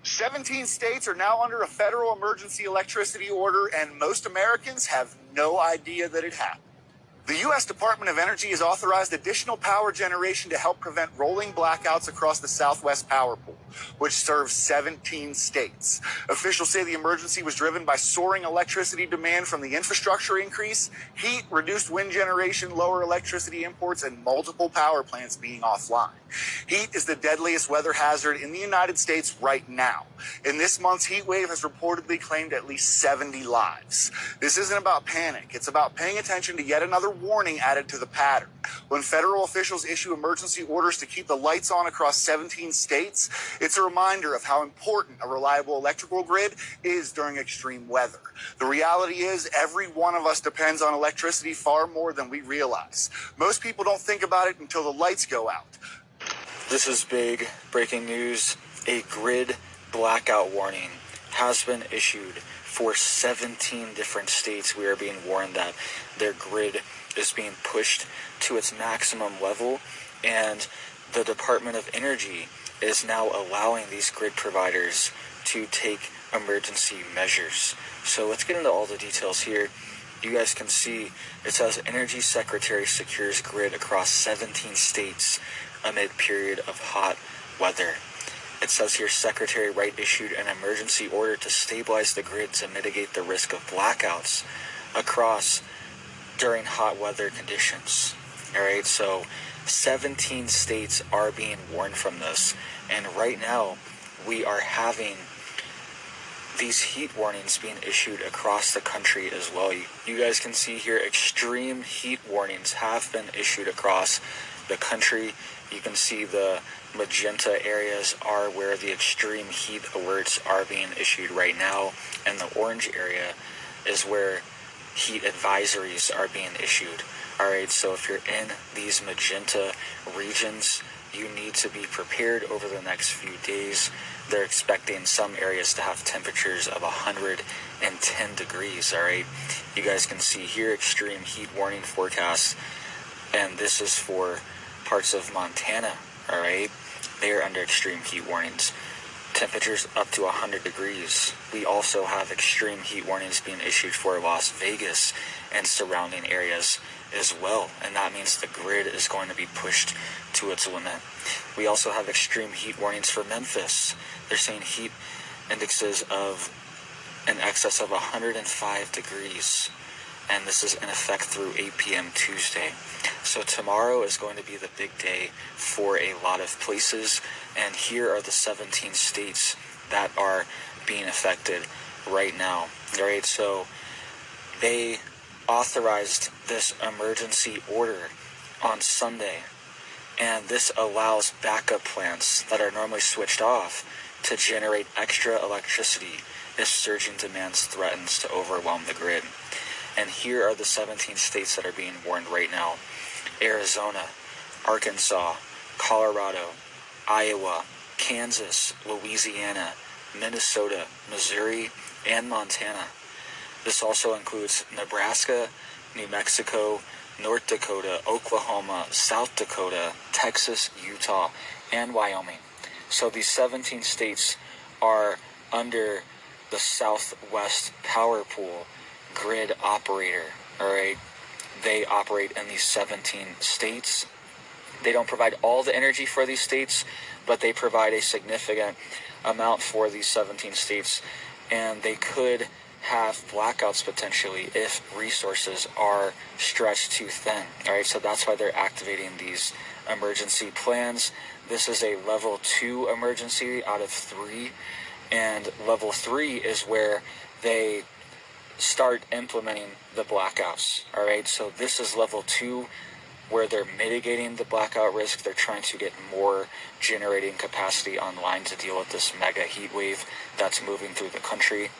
17 states are now under a federal emergency electricity order, and most Americans have no idea that it happened. The U.S. Department of Energy has authorized additional power generation to help prevent rolling blackouts across the Southwest Power Pool, which serves 17 states. Officials say the emergency was driven by soaring electricity demand from the infrastructure increase, heat, reduced wind generation, lower electricity imports, and multiple power plants being offline. Heat is the deadliest weather hazard in the United States right now. And this month's heat wave has reportedly claimed at least 70 lives. This isn't about panic. It's about paying attention to yet another warning added to the pattern. When federal officials issue emergency orders to keep the lights on across 17 states, it's a reminder of how important a reliable electrical grid is during extreme weather. The reality is every one of us depends on electricity far more than we realize. Most people don't think about it until the lights go out. This is big breaking news. A grid blackout warning has been issued for 17 different states. We are being warned that their grid is being pushed to its maximum level, and the Department of Energy is now allowing these grid providers to take emergency measures. So let's get into all the details here. You guys can see it says Energy Secretary secures grid across 17 states amid period of hot weather. It says here Secretary Wright issued an emergency order to stabilize the grid to mitigate the risk of blackouts across during hot weather conditions. All right, so 17 states are being warned from this, and right now we are having these heat warnings being issued across the country as well. You guys can see here extreme heat warnings have been issued across the country. You can see the magenta areas are where the extreme heat alerts are being issued right now, and the orange area is where heat advisories are being issued. All right, so if you're in these magenta regions, you need to be prepared over the next few days. They're expecting some areas to have temperatures of 110 degrees. All right, you guys can see here extreme heat warning forecasts, and this is for parts of Montana. All right, they are under extreme heat warnings. Temperatures up to 100 degrees. We also have extreme heat warnings being issued for Las Vegas and surrounding areas as well, and that means the grid is going to be pushed to its limit. We also have extreme heat warnings for Memphis. They're saying heat indexes of in excess of 105 degrees, and this is in effect through 8 p.m. Tuesday. So tomorrow is going to be the big day for a lot of places, and here are the 17 states that are being affected right now. All right, so they authorized this emergency order on Sunday, and this allows backup plants that are normally switched off to generate extra electricity if surging demands threatens to overwhelm the grid. And here are the 17 states that are being warned right now: Arizona, Arkansas, Colorado, Iowa, Kansas, Louisiana, Minnesota, Missouri, and Montana. This also includes Nebraska, New Mexico, North Dakota, Oklahoma, South Dakota, Texas, Utah, and Wyoming. So these 17 states are under the Southwest Power Pool grid operator. All right, they operate in these 17 states. They don't provide all the energy for these states, but they provide a significant amount for these 17 states, and they could have blackouts potentially if resources are stretched too thin. All right, so that's why they're activating these emergency plans. This is a level 2 emergency out of 3, and level 3 is where they start implementing the blackouts. All right, so this is level 2, where they're mitigating the blackout risk. They're trying to get more generating capacity online to deal with this mega heat wave that's moving through the country.